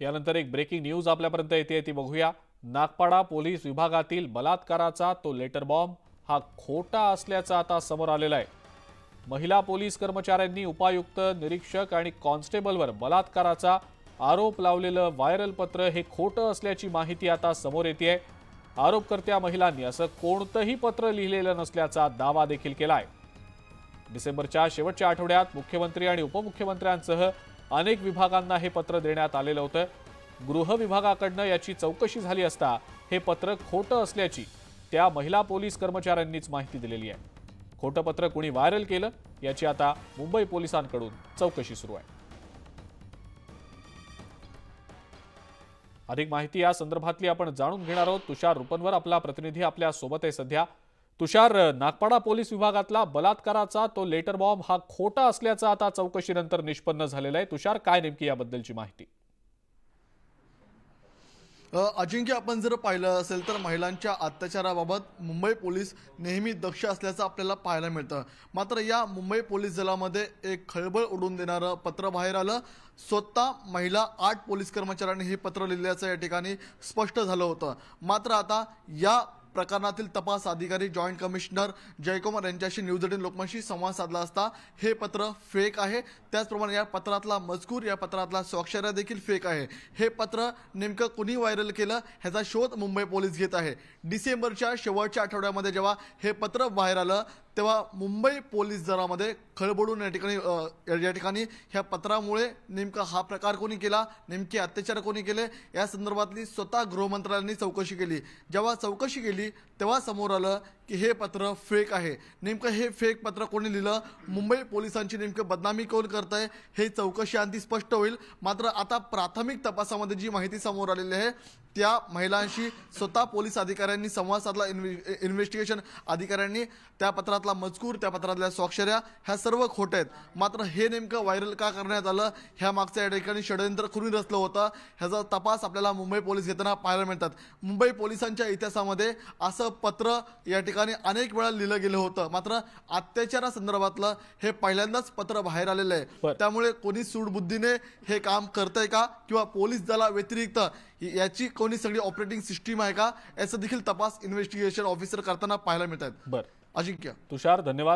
यानंतर एक breaking news आपल्यापर्यंत येते ती बघूया। नागपाडा पोलीस विभागातील बलात्काराचा तो लेटर बॉम्ब हा खोटा असल्याचं आता समोर आलेला आहे। महिला पोलीस कर्मचाऱ्यांनी उपायुक्त, निरीक्षक आणि कॉन्स्टेबलवर बलात्काराचा आरोप लावलेलं व्हायरल पत्र हे खोटं असल्याची माहिती आता समोर येते। आरोपकर्त्या महिलांनी असं कोणतंही पत्र लिहिलेलं नसल्याचा दावा देखील केला आहे। डिसेंबरच्या शेवटच्या आठवड्यात मुख्यमंत्री आणि उपमुख्यमंत्र्यांसह अनेक विभागांना हे पत्र देण्यात आलेलं होतं। गृह विभागाकडनं याची चौकशी झाली असता हे पत्र खोटं असल्याची त्या महिला पोलीस कर्मचाऱ्यांनीच माहिती दिलेली आहे। खोटं पत्र कोणी व्हायरल केलं याची आता मुंबई पोलिसांकडून चौकशी सुरू आहे। अधिक माहिती या संदर्भातली आपण जाणून घेणार आहोत। तुषार रुपनवर आपला प्रतिनिधी आपल्या सोबत आहे सध्या। तुषार, नागपाडा पोलीस विभागातला बलात्काराचा तो लेटर बॉम्ब हा खोटा असल्याचा आता चौकशीनंतर निष्पन्न झालेला आहे। तुषार, काय नेमकी याबद्दलची माहिती? अजिंक्य, आपण जर पाहिलं असेल तर महिलांच्या अत्याचाराबाबत मुंबई पोलीस नेहमी दक्ष असल्याचं आपल्याला पाहायला मिळतं। मात्र या मुंबई पोलीस दलामध्ये एक खळबळ उडवून देणारं पत्र बाहेर आलं। स्वतः महिला 8 पोलीस कर्मचाऱ्यांनी हे पत्र लिहिल्याचं या ठिकाणी स्पष्ट झालं होतं। मात्र आता या प्रकरणातील तपास अधिकारी जॉईंट कमिशनर जयकुमार यांच्याशी न्यूज 18 लोकमतशी संवाद साधला असता हे पत्र फेक आहे, त्याचप्रमाणे या पत्रातला मजकूर, या पत्रातला स्वाक्षऱ्या देखील फेक आहे। हे पत्र नेमकं कुणी व्हायरल केलं ह्याचा शोध मुंबई पोलीस घेत आहे। डिसेंबरच्या शेवटच्या आठवड्यामध्ये जेव्हा हे पत्र बाहेर आलं तेव्हा मुंबई पोलीस दलामध्ये खळबळून या ठिकाणी ह्या पत्रामुळे नेमका हा प्रकार कोणी केला, नेमके अत्याचार कोणी केले या संदर्भातली स्वतः गृहमंत्रालयाने चौकशी केली। जेव्हा चौकशी केली तेव्हा समोर आलं की हे पत्र फेक आहे। नेमकं हे फेक पत्र कोणी लिहिलं, मुंबई पोलिसांची नेमकं बदनामी कोण करतंय हे चौकशी अंती स्पष्ट होईल। मात्र आता प्राथमिक तपासामध्ये जी माहिती समोर आलेली आहे त्या महिलांशी स्वतः पोलीस अधिकाऱ्यांनी संवाद साधला। इन्व्हेस्टिगेशन अधिकाऱ्यांनी त्या पत्रातला मजकूर, त्या पत्रातल्या स्वाक्षऱ्या ह्या सर्व खोट्या आहेत। मात्र हे नेमकं व्हायरल का करण्यात आलं, ह्या मागच्या या ठिकाणी षडयंत्र कुणी रचलं होतं ह्याचा तपास आपल्याला मुंबई पोलीस घेताना पाहायला मिळतात। मुंबई पोलिसांच्या इतिहासामध्ये असं पत्र या ठिकाणी अनेक वेळा लिहिलं गेलं होतं, मात्र अत्याचारासंदर्भातलं हे पहिल्यांदाच पत्र बाहेर आलेलं आहे। त्यामुळे कोणी सूडबुद्धीने हे काम करतंय का किंवा पोलीस दला व्यतिरिक्त याची कोणी सगळी ऑपरेटिंग सिस्टीम आहे का याचा देखील तपास इन्व्हेस्टिगेशन ऑफिसर करताना पाहायला मिळतात। बरं अजिंक्य, तुषार, धन्यवाद।